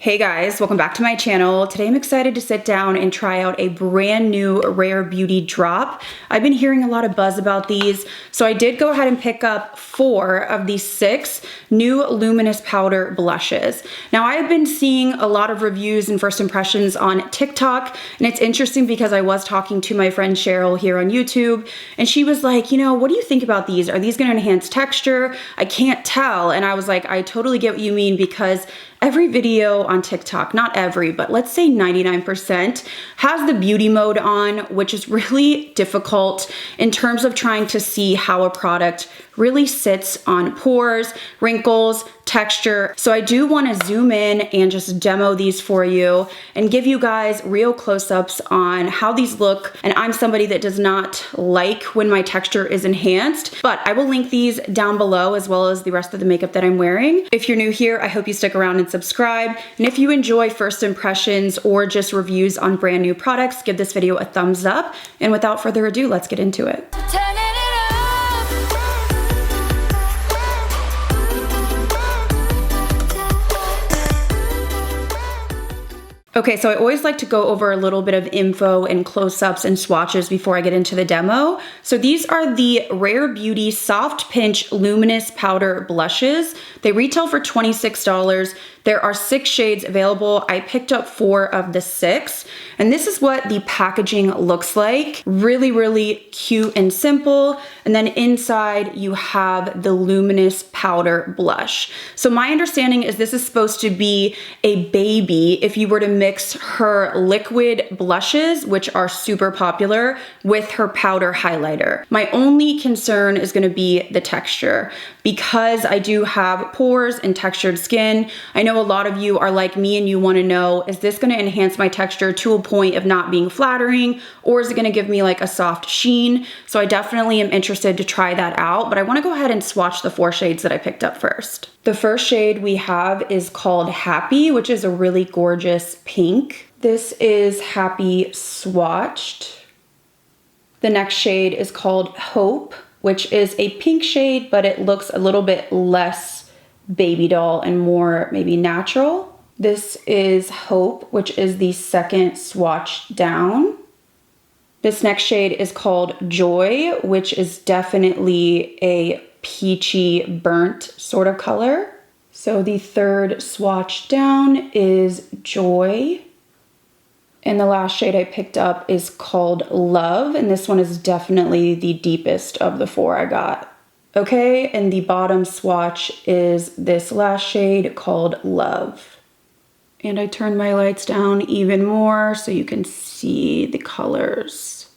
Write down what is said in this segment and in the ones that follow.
Hey guys, welcome back to my channel. Today I'm excited to sit down and try out a brand new Rare Beauty drop. I've been hearing a lot of buzz about these, so I did go ahead and pick up 4 of these 6 new Luminous powder blushes. Now I have been seeing a lot of reviews and first impressions on TikTok, and it's interesting because I was talking to my friend Cheryl here on YouTube, and she was like, you know, what do you think about these? Are these gonna enhance texture? I can't tell. And I was like, I totally get what you mean, because every video on TikTok, not every, but let's say 99%, has the beauty mode on, which is really difficult in terms of trying to see how a product really sits on pores, wrinkles, texture. So I do want to zoom in and just demo these for you and give you guys real close-ups on how these look. And I'm somebody that does not like when my texture is enhanced, but I will link these down below as well as the rest of the makeup that I'm wearing. If you're new here, I hope you stick around and subscribe. And if you enjoy first impressions or just reviews on brand new products, give this video a thumbs up. And without further ado, let's get into it. Okay, so I always like to go over a little bit of info and close-ups and swatches before I get into the demo. So these are the Rare Beauty Soft Pinch Luminous Powder Blushes. They retail for $26. There are 6 shades available. I picked up 4 of the 6, and this is what the packaging looks like. Really, really cute and simple. And then inside you have the Luminous Powder Blush. So my understanding is this is supposed to be a baby if you were to mix her liquid blushes, which are super popular, with her powder highlighter. My only concern is gonna be the texture. Because I do have pores and textured skin, I know a lot of you are like me and you wanna know, is this gonna enhance my texture to a point of not being flattering, or is it gonna give me like a soft sheen? So I definitely am interested to try that out, but I wanna go ahead and swatch the 4 shades that I picked up first. The first shade we have is called Happy, which is a really gorgeous pink. This is Happy swatched. The next shade is called Hope, which is a pink shade, but it looks a little bit less baby doll and more maybe natural. This is Hope, which is the second swatch down. This next shade is called Joy, which is definitely a peachy burnt sort of color. So the third swatch down is Joy. And the last shade I picked up is called Love, and this one is definitely the deepest of the 4 I got. Okay, and the bottom swatch is this last shade called Love. And I turned my lights down even more so you can see the colors.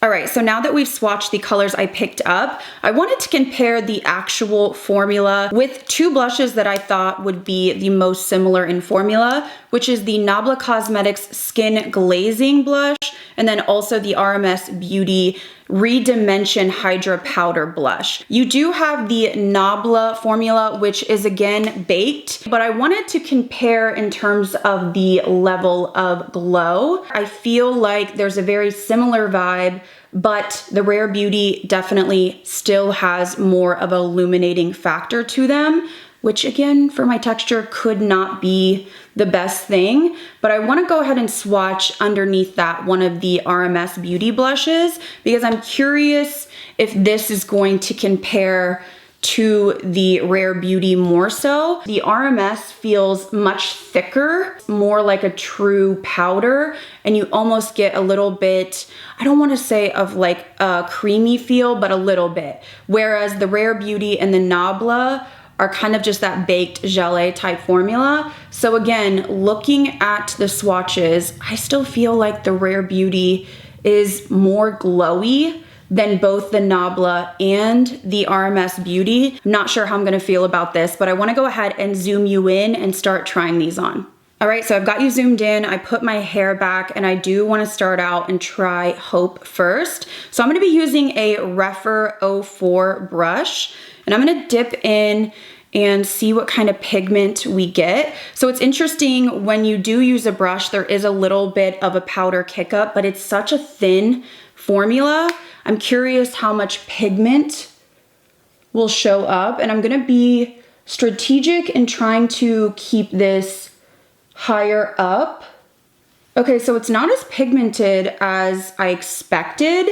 All right, so now that we've swatched the colors I picked up, I wanted to compare the actual formula with 2 blushes that I thought would be the most similar in formula, which is the Nabla Cosmetics Skin Glazing Blush, and then also the BabsBeauty Redimension Hydra Powder Blush. You do have the Nabla formula, which is again baked, but I wanted to compare in terms of the level of glow. I feel like there's a very similar vibe, but the Rare Beauty definitely still has more of a illuminating factor to them, which again, for my texture, could not be the best thing. But I wanna go ahead and swatch underneath that one of the BabsBeauty blushes, because I'm curious if this is going to compare to the Rare Beauty more so. The RMS feels much thicker, more like a true powder, and you almost get a little bit, I don't wanna say of like a creamy feel, but a little bit. Whereas the Rare Beauty and the Nabla are kind of just that baked gelée type formula. So again, looking at the swatches, I still feel like the Rare Beauty is more glowy than both the Nabla and the BabsBeauty. I'm not sure how I'm gonna feel about this, but I wanna go ahead and zoom you in and start trying these on. All right, so I've got you zoomed in, I put my hair back, and I do wanna start out and try Hope first. So I'm gonna be using a Rephr 04 brush, and I'm gonna dip in and see what kind of pigment we get. So it's interesting, when you do use a brush, there is a little bit of a powder kick up, but it's such a thin formula. I'm curious how much pigment will show up, and I'm gonna be strategic in trying to keep this higher up. Okay, so it's not as pigmented as I expected.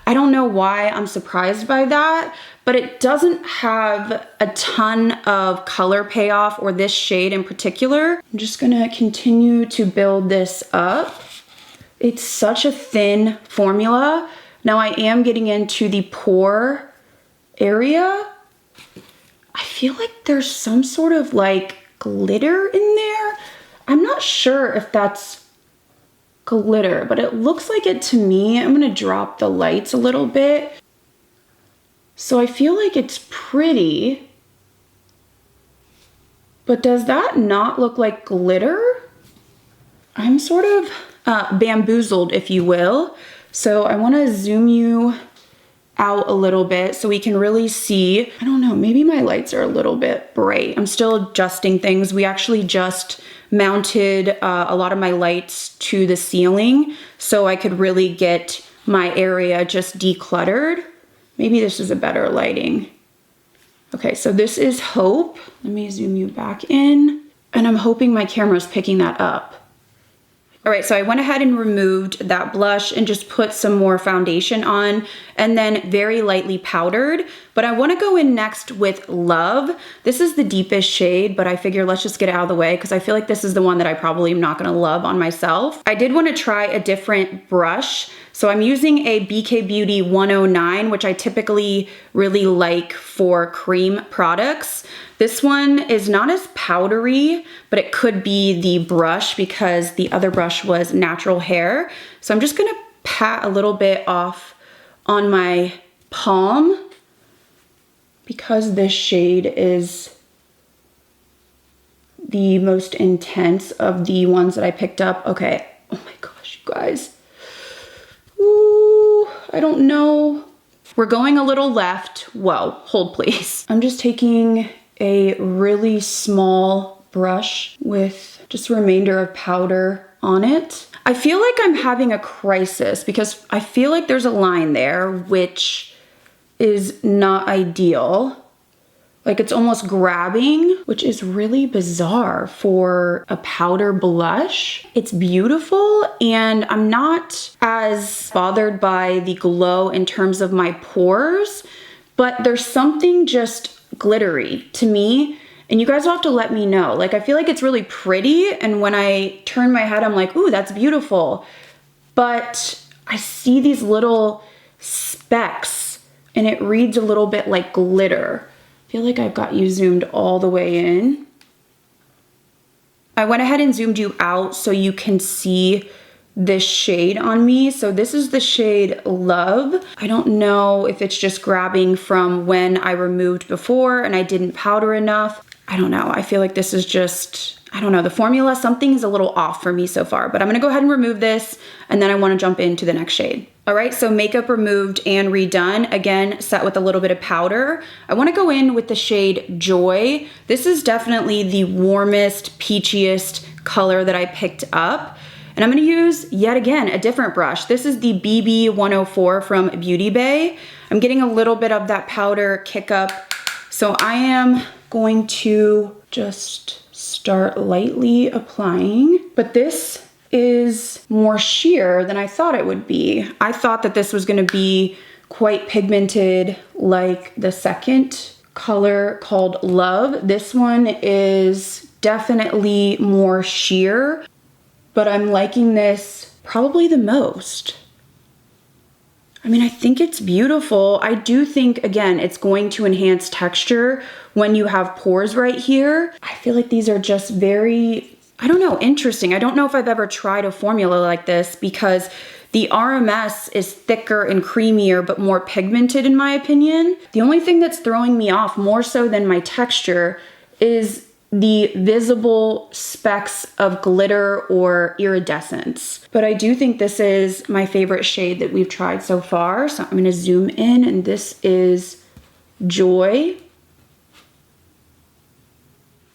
I don't know why I'm surprised by that, but it doesn't have a ton of color payoff, or this shade in particular. I'm just gonna continue to build this up. It's such a thin formula. Now I am getting into the pore area. I feel like there's some sort of like glitter in there. I'm not sure if that's glitter, but it looks like it to me. I'm gonna drop the lights a little bit. So I feel like it's pretty, but does that not look like glitter? I'm sort of bamboozled, if you will. So I wanna zoom you out a little bit so we can really see. I don't know, maybe my lights are a little bit bright. I'm still adjusting things. We actually just mounted a lot of my lights to the ceiling so I could really get my area just decluttered. Maybe this is a better lighting. Okay, so this is Hope. Let me zoom you back in. And I'm hoping my camera's picking that up. All right, so I went ahead and removed that blush and just put some more foundation on, and then very lightly powdered. But I wanna go in next with Love. This is the deepest shade, but I figure let's just get it out of the way because I feel like this is the one that I probably am not gonna love on myself. I did wanna try a different brush. So I'm using a BK Beauty 109, which I typically really like for cream products. This one is not as powdery, but it could be the brush because the other brush was natural hair. So I'm just gonna pat a little bit off on my palm because this shade is the most intense of the ones that I picked up. Okay, oh my gosh, you guys. Ooh, I don't know. We're going a little left. Whoa, hold please. I'm just taking a really small brush with just a remainder of powder on it. I feel like I'm having a crisis because I feel like there's a line there which is not ideal. Like it's almost grabbing, which is really bizarre for a powder blush. It's beautiful and I'm not as bothered by the glow in terms of my pores, but there's something just glittery to me. And you guys will have to let me know. Like I feel like it's really pretty, and when I turn my head, I'm like, ooh, that's beautiful. But I see these little specks and it reads a little bit like glitter. I feel like I've got you zoomed all the way in. I went ahead and zoomed you out so you can see this shade on me. So this is the shade Love. I don't know if it's just grabbing from when I removed before and I didn't powder enough. I don't know. I feel like this is just, I don't know, the formula, something is a little off for me so far, but I'm gonna go ahead and remove this and then I wanna jump into the next shade. All right, so makeup removed and redone. Again, set with a little bit of powder. I wanna go in with the shade Joy. This is definitely the warmest, peachiest color that I picked up. And I'm gonna use, yet again, a different brush. This is the BB 104 from Beauty Bay. I'm getting a little bit of that powder kick up. So I am going to just start lightly applying, but this is more sheer than I thought it would be. I thought that this was gonna be quite pigmented like the second color called Love. This one is definitely more sheer, but I'm liking this probably the most. I mean, I think it's beautiful. I do think, again, it's going to enhance texture when you have pores right here. I feel like these are just very, I don't know, interesting. I don't know if I've ever tried a formula like this because the RMS is thicker and creamier, but more pigmented in my opinion. The only thing that's throwing me off more so than my texture is the visible specks of glitter or iridescence. But I do think this is my favorite shade that we've tried so far. So I'm gonna zoom in, and this is Joy.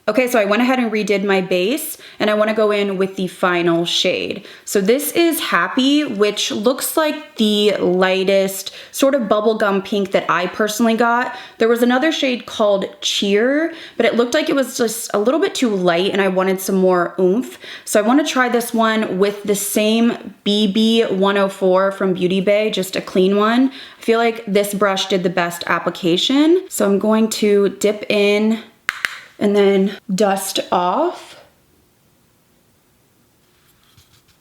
Okay, so I went ahead and redid my base, and I want to go in with the final shade. So this is Happy, which looks like the lightest sort of bubblegum pink that I personally got. There was another shade called Cheer, but it looked like it was just a little bit too light and I wanted some more oomph. So I want to try this one with the same BB 104 from Beauty Bay, just a clean one. I feel like this brush did the best application. So I'm going to dip in and then dust off.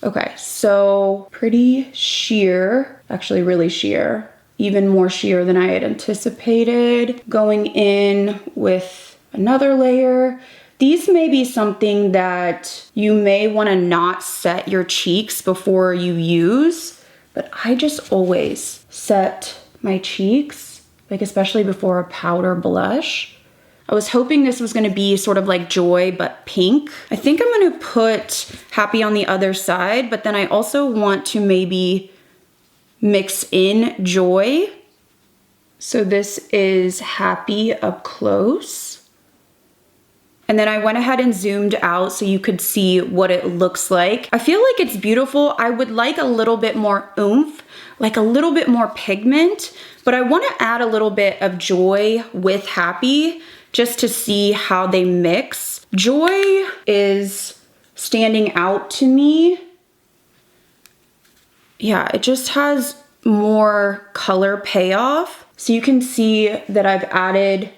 Okay, so pretty sheer, actually really sheer, even more sheer than I had anticipated. Going in with another layer. These may be something that you may want to not set your cheeks before you use, but I just always set my cheeks, like especially before a powder blush. I was hoping this was gonna be sort of like Joy, but pink. I think I'm gonna put Happy on the other side, but then I also want to maybe mix in Joy. So this is Happy up close. And then I went ahead and zoomed out so you could see what it looks like. I feel like it's beautiful. I would like a little bit more oomph, like a little bit more pigment, but I wanna add a little bit of Joy with Happy just to see how they mix. Joy is standing out to me. Yeah, it just has more color payoff. So you can see that I've added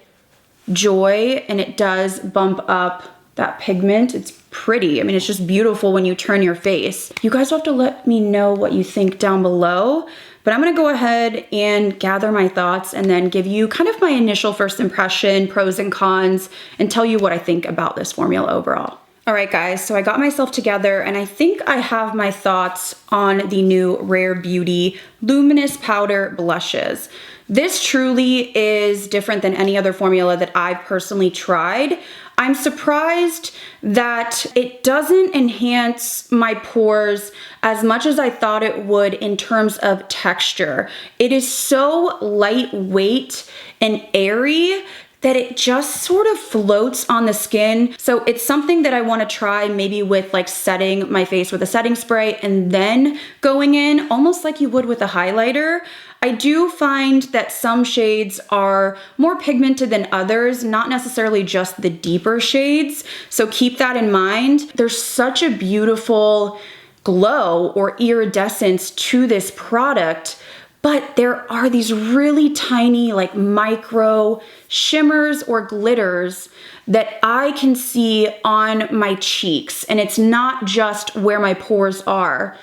Joy and it does bump up that pigment. It's pretty. I mean, it's just beautiful when you turn your face. You guys will have to let me know what you think down below, but I'm gonna go ahead and gather my thoughts and then give you kind of my initial first impression, pros and cons, and tell you what I think about this formula overall. All right, guys, so I got myself together and I think I have my thoughts on the new Rare Beauty Luminous Powder Blushes. This truly is different than any other formula that I've personally tried. I'm surprised that it doesn't enhance my pores as much as I thought it would in terms of texture. It is so lightweight and airy that it just sort of floats on the skin. So it's something that I wanna try maybe with like setting my face with a setting spray and then going in almost like you would with a highlighter. I do find that some shades are more pigmented than others, not necessarily just the deeper shades. So keep that in mind. There's such a beautiful glow or iridescence to this product, but there are these really tiny like micro shimmers or glitters that I can see on my cheeks. And it's not just where my pores are.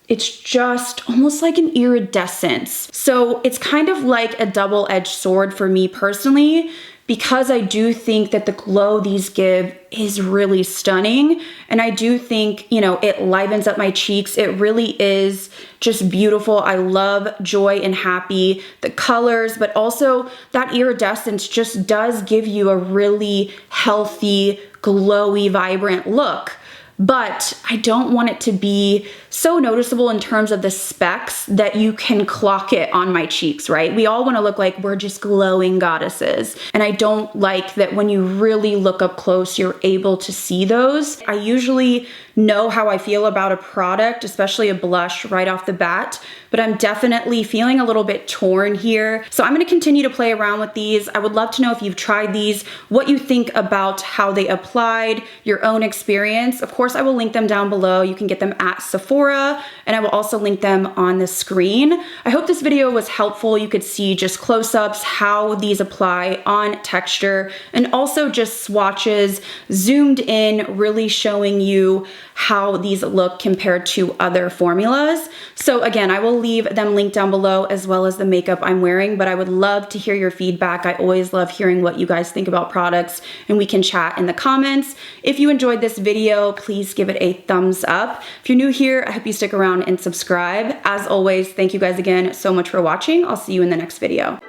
It's just almost like an iridescence. So it's kind of like a double-edged sword for me personally, because I do think that the glow these give is really stunning. And I do think, you know, it livens up my cheeks. It really is just beautiful. I love Joy and Happy, the colors, but also that iridescence just does give you a really healthy, glowy, vibrant look. But I don't want it to be so noticeable in terms of the specks that you can clock it on my cheeks, right? We all want to look like we're just glowing goddesses. And I don't like that when you really look up close, you're able to see those. I usually know how I feel about a product, especially a blush right off the bat, but I'm definitely feeling a little bit torn here. So I'm going to continue to play around with these. I would love to know if you've tried these, what you think about how they applied, your own experience. Of course, I will link them down below. You can get them at Sephora, and I will also link them on the screen. I hope this video was helpful. You could see just close-ups, how these apply on texture, and also just swatches zoomed in, really showing you how these look compared to other formulas. So again, I will leave them linked down below as well as the makeup I'm wearing, but I would love to hear your feedback. I always love hearing what you guys think about products, and we can chat in the comments. If you enjoyed this video, please give it a thumbs up. If you're new here, I hope you stick around and subscribe. As always, thank you guys again so much for watching. I'll see you in the next video.